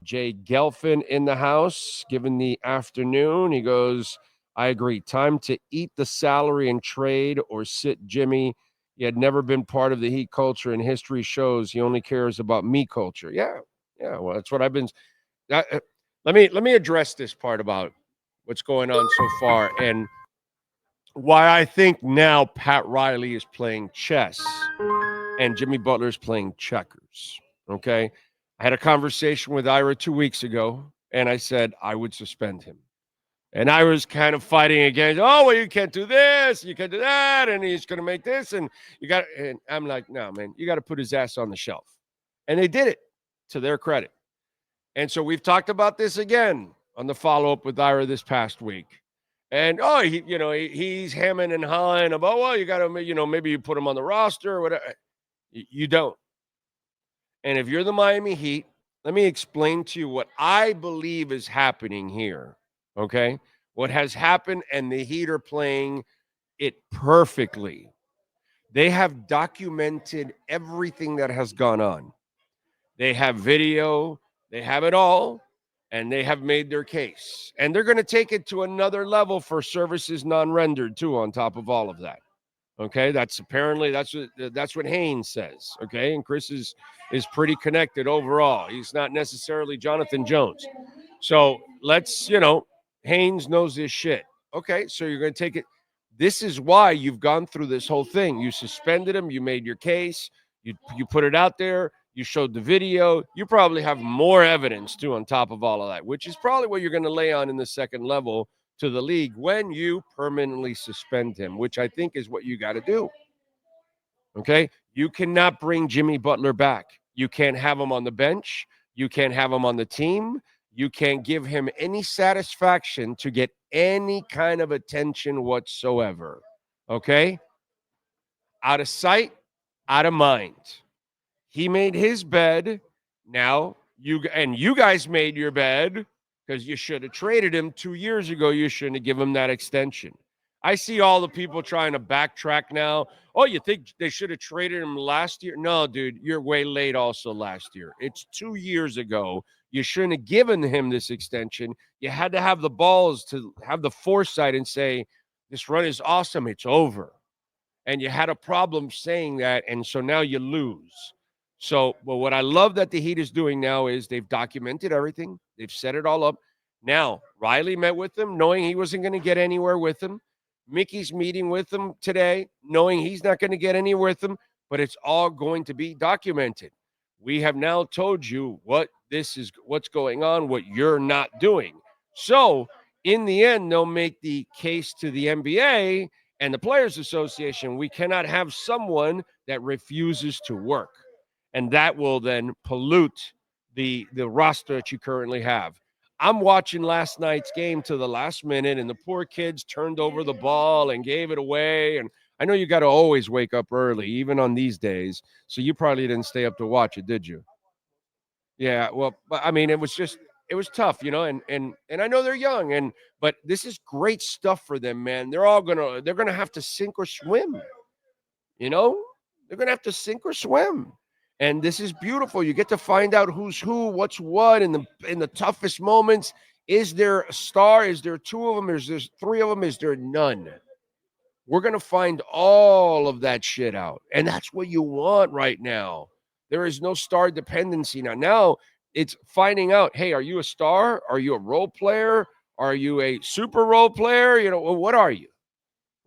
Jay Gelfin in the house, given the afternoon. He goes, I agree. Time to eat the salary and trade or sit Jimmy. He had never been part of the Heat culture, and history shows he only cares about me culture. Yeah. Well, that's what I've been. Let me address this part about what's going on so far and why I think now Pat Riley is playing chess and Jimmy Butler is playing checkers. Okay. I had a conversation with Ira 2 weeks ago, and I said I would suspend him. And I was kind of fighting against, oh, well, you can't do this, you can't do that, and he's going to make this, and and I'm like, no, man, you got to put his ass on the shelf. And they did it, to their credit. And so we've talked about this again on the follow-up with Ira this past week. And, he's hemming and hawing about, well, you got to, maybe you put him on the roster or whatever. You don't. And if you're the Miami Heat, let me explain to you what I believe is happening here, okay? What has happened, and the Heat are playing it perfectly. They have documented everything that has gone on. They have video, they have it all, and they have made their case. And they're going to take it to another level for services non-rendered, too, on top of all of that. Okay, that's what Haynes says. Okay, and Chris is pretty connected overall. He's not necessarily Jonathan Jones. So let's, Haynes knows this shit. Okay, so you're going to take it. This is why you've gone through this whole thing. You suspended him. You made your case. You put it out there. You showed the video. You probably have more evidence too on top of all of that, which is probably what you're going to lay on in the second level to the league when you permanently suspend him, which I think is what you got to do. Okay? You cannot bring Jimmy Butler back. You can't have him on the bench. You can't have him on the team. You can't give him any satisfaction to get any kind of attention whatsoever. Okay? Out of sight, out of mind. He made his bed. Now, you guys made your bed. Because you should have traded him 2 years ago. You shouldn't have given him that extension. I see all the people trying to backtrack now. Oh, you think they should have traded him last year? No, dude, you're way late also last year. It's 2 years ago. You shouldn't have given him this extension. You had to have the balls to have the foresight and say, this run is awesome. It's over. And you had a problem saying that, and so now you lose. So, well, what I love that the Heat is doing now is they've documented everything. They've set it all up. Now, Riley met with him, knowing he wasn't going to get anywhere with him. Mickey's meeting with him today, knowing he's not going to get anywhere with him, but it's all going to be documented. We have now told you what's going on, what you're not doing. So, in the end, they'll make the case to the NBA and the Players Association. We cannot have someone that refuses to work. And that will then pollute the roster that you currently have. I'm watching last night's game to the last minute, and the poor kids turned over the ball and gave it away. And I know you got to always wake up early, even on these days. So you probably didn't stay up to watch it, did you? Yeah, well, I mean, it was tough, and I know they're young, but this is great stuff for them, man. They're gonna have to sink or swim. They're gonna have to sink or swim. And this is beautiful. You get to find out who's who, what's what in the toughest moments. Is there a star? Is there two of them? Is there three of them? Is there none? We're going to find all of that shit out. And that's what you want right now. There is no star dependency now. Now it's finding out, hey, are you a star? Are you a role player? Are you a super role player? What are you?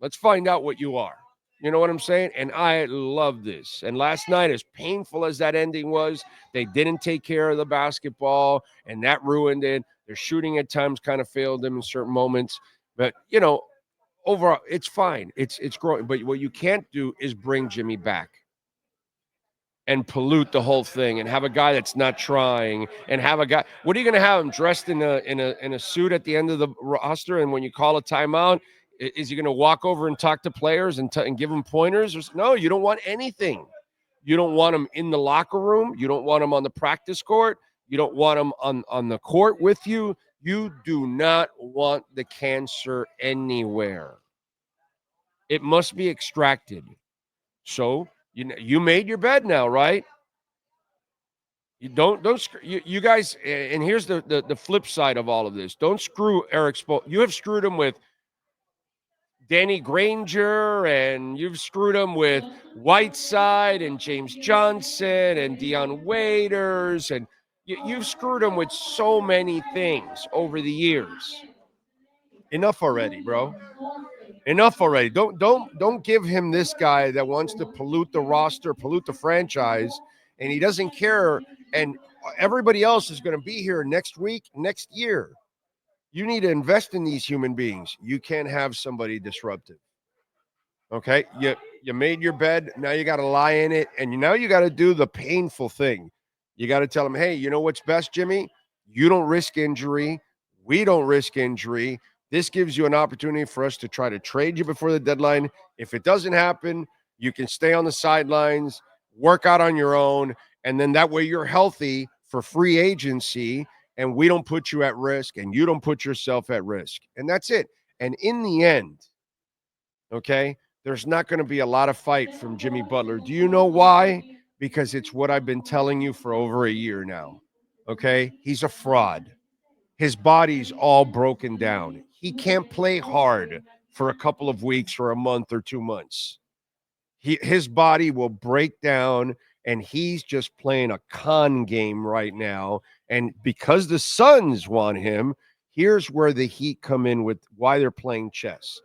Let's find out what you are. You know what I'm saying? And I love this. And last night, as painful as that ending was, they didn't take care of the basketball, and that ruined it. Their shooting at times kind of failed them in certain moments. But, overall, it's fine. It's growing. But what you can't do is bring Jimmy back and pollute the whole thing and have a guy that's not trying and have a guy. What are you going to have him dressed in a suit at the end of the roster? And when you call a timeout, is he going to walk over and talk to players and give them pointers? No, you don't want anything. You don't want him in the locker room. You don't want him on the practice court. You don't want him on the court with you. You do not want the cancer anywhere. It must be extracted. So you made your bed now, right? You guys, and here's the flip side of all of this. Don't screw Eric Spoelstra. You have screwed him with Danny Granger, and you've screwed him with Whiteside and James Johnson and Dion Waiters, and you've screwed him with so many things over the years. Enough already, bro. Enough already. Don't give him this guy that wants to pollute the roster, pollute the franchise, and he doesn't care. And everybody else is going to be here next week, next year. You need to invest in these human beings. You can't have somebody disruptive. Okay, you made your bed. Now you got to lie in it, and now you got to do the painful thing. You got to tell them, hey, you know what's best, Jimmy? You don't risk injury. We don't risk injury. This gives you an opportunity for us to try to trade you before the deadline. If it doesn't happen, you can stay on the sidelines, work out on your own, and then that way you're healthy for free agency, and we don't put you at risk, and you don't put yourself at risk. And that's it. And in the end, okay, there's not going to be a lot of fight from Jimmy Butler. Do you know why? Because it's what I've been telling you for over a year now. Okay, he's a fraud. His body's all broken down. He can't play hard for a couple of weeks or a month or 2 months. His body will break down, and he's just playing a con game right now. And because the Suns want him, here's where the Heat come in with why they're playing chess.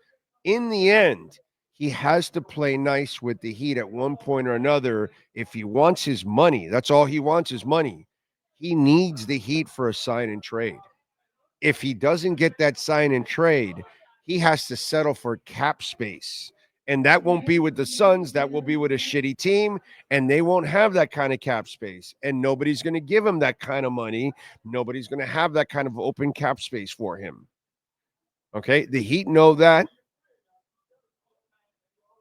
In the end, he has to play nice with the Heat at one point or another if he wants his money. That's all he wants is money. He needs the Heat for a sign and trade. If he doesn't get that sign and trade, he has to settle for cap space. And that won't be with the Suns. That will be with a shitty team. And they won't have that kind of cap space. And nobody's going to give him that kind of money. Nobody's going to have that kind of open cap space for him. Okay. The Heat know that.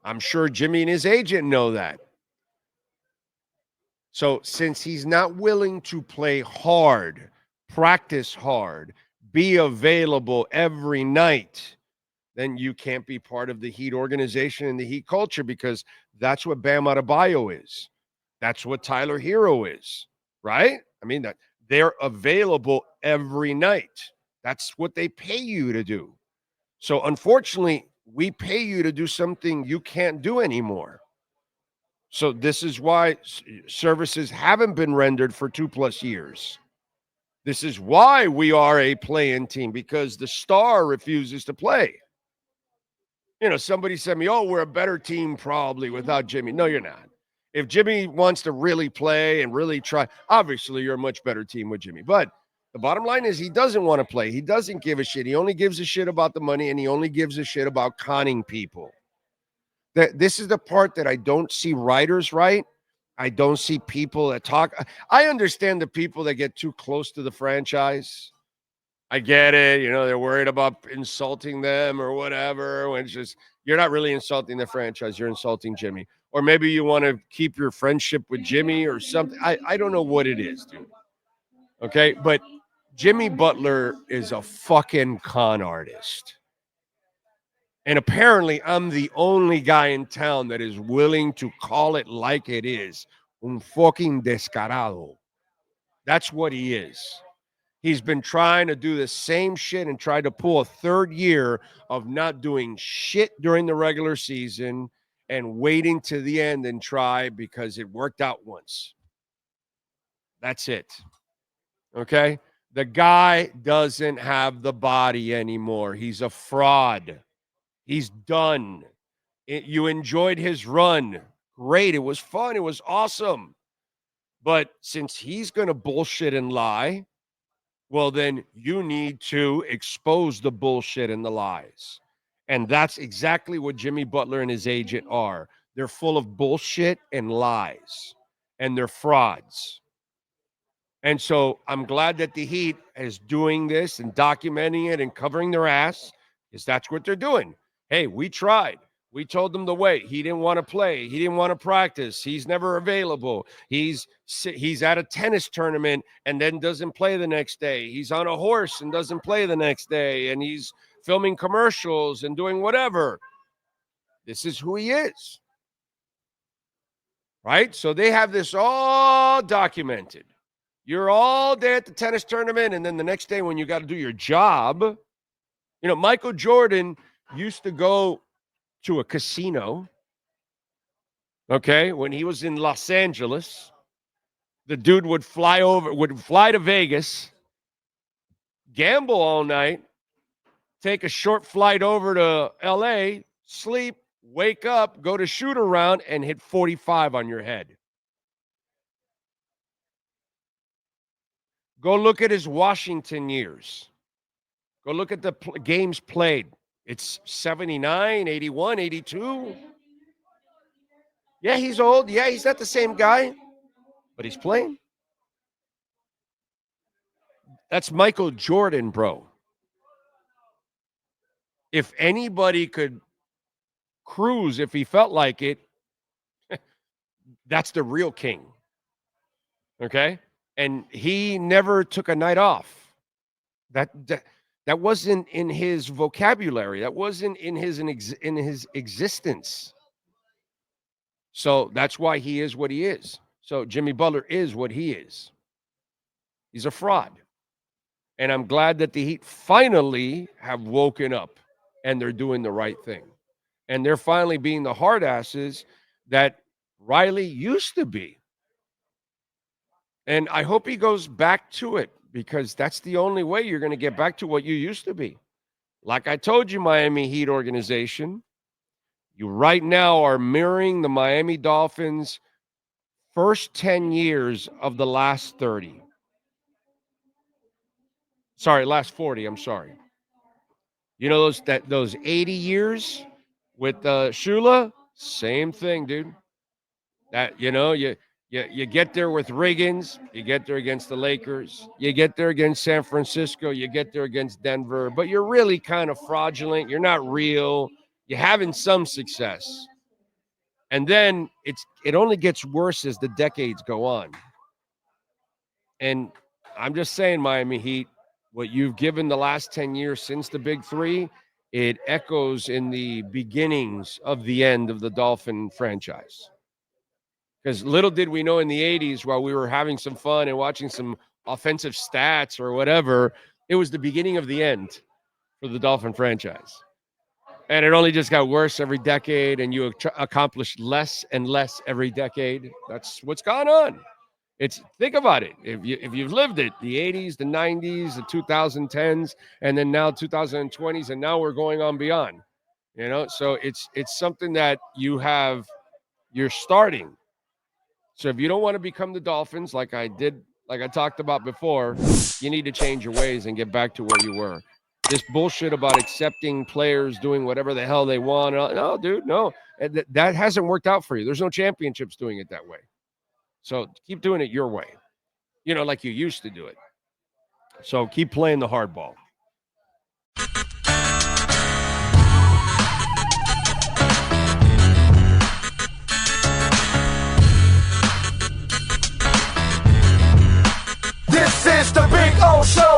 I'm sure Jimmy and his agent know that. So since he's not willing to play hard, practice hard, be available every night, then you can't be part of the Heat organization and the Heat culture, because that's what Bam Adebayo is. That's what Tyler Hero is, right? I mean, that they're available every night. That's what they pay you to do. So unfortunately, we pay you to do something you can't do anymore. So this is why services haven't been rendered for 2+ years. This is why we are a play-in team, because the star refuses to play. You know, somebody said to me, oh, we're a better team probably without Jimmy. No, you're not. If Jimmy wants to really play and really try, obviously you're a much better team with Jimmy. But the bottom line is he doesn't want to play. He doesn't give a shit. He only gives a shit about the money, and he only gives a shit about conning people. This is the part that I don't see writers right. I don't see people that talk. I understand the people that get too close to the franchise. I get it. You know, they're worried about insulting them or whatever. When it's just, you're not really insulting the franchise. You're insulting Jimmy. Or maybe you want to keep your friendship with Jimmy or something. I don't know what it is, dude. Okay. But Jimmy Butler is a fucking con artist. And apparently, I'm the only guy in town that is willing to call it like it is. Un fucking descarado. That's what he is. He's been trying to do the same shit and tried to pull a third year of not doing shit during the regular season and waiting to the end and try because it worked out once. That's it. Okay? The guy doesn't have the body anymore. He's a fraud. He's done. You enjoyed his run. Great. It was fun. It was awesome. But since he's going to bullshit and lie, well, then you need to expose the bullshit and the lies. And that's exactly what Jimmy Butler and his agent are. They're full of bullshit and lies, and they're frauds. And so I'm glad that the Heat is doing this and documenting it and covering their ass, because that's what they're doing. Hey, we tried. We told them the way. He didn't want to play. He didn't want to practice. He's never available. He's at a tennis tournament and then doesn't play the next day. He's on a horse and doesn't play the next day. And he's filming commercials and doing whatever. This is who he is. Right? So they have this all documented. You're all day at the tennis tournament, and then the next day when you got to do your job, you know, Michael Jordan used to go to a casino, okay, when he was in Los Angeles. The dude would fly to Vegas, gamble all night, take a short flight over to LA, sleep, wake up, go to shoot around, and hit 45 on your head. Go look at his Washington years. Go look at the games played. It's 79, 81, 82. Yeah, he's old. Yeah, he's not the same guy, but he's playing. That's Michael Jordan, bro. If anybody could cruise if he felt like it, that's the real king. Okay? And he never took a night off. That wasn't in his vocabulary. That wasn't in his existence. So that's why he is what he is. So Jimmy Butler is what he is. He's a fraud. And I'm glad that the Heat finally have woken up and they're doing the right thing. And they're finally being the hard asses that Riley used to be. And I hope he goes back to it, because that's the only way you're going to get back to what you used to be. Like I told you, Miami Heat organization, you right now are mirroring the Miami Dolphins' first 10 years of the last 30. Sorry, last 40, I'm sorry. You know those 80 years with Shula? Same thing, dude. That, you know, you get there with Riggins, you get there against the Lakers, you get there against San Francisco, you get there against Denver, but you're really kind of fraudulent. You're not real. You're having some success. And then it only gets worse as the decades go on. And I'm just saying, Miami Heat, what you've given the last 10 years since the Big Three, it echoes in the beginnings of the end of the Dolphin franchise. Because little did we know in the 80s, while we were having some fun and watching some offensive stats or whatever, it was the beginning of the end for the Dolphin franchise. And it only just got worse every decade, and you accomplished less and less every decade. That's what's gone on. Think about it. If you've lived it, the 80s, the 90s, the 2010s, and then now 2020s, and now we're going on beyond. You know, so it's something that you're starting. So if you don't want to become the Dolphins like I talked about before, you need to change your ways and get back to where you were. This bullshit about accepting players doing whatever the hell they want. No, dude, no. That hasn't worked out for you. There's no championships doing it that way. So keep doing it your way, you know, like you used to do it. So keep playing the hard ball. This is the Big O Show.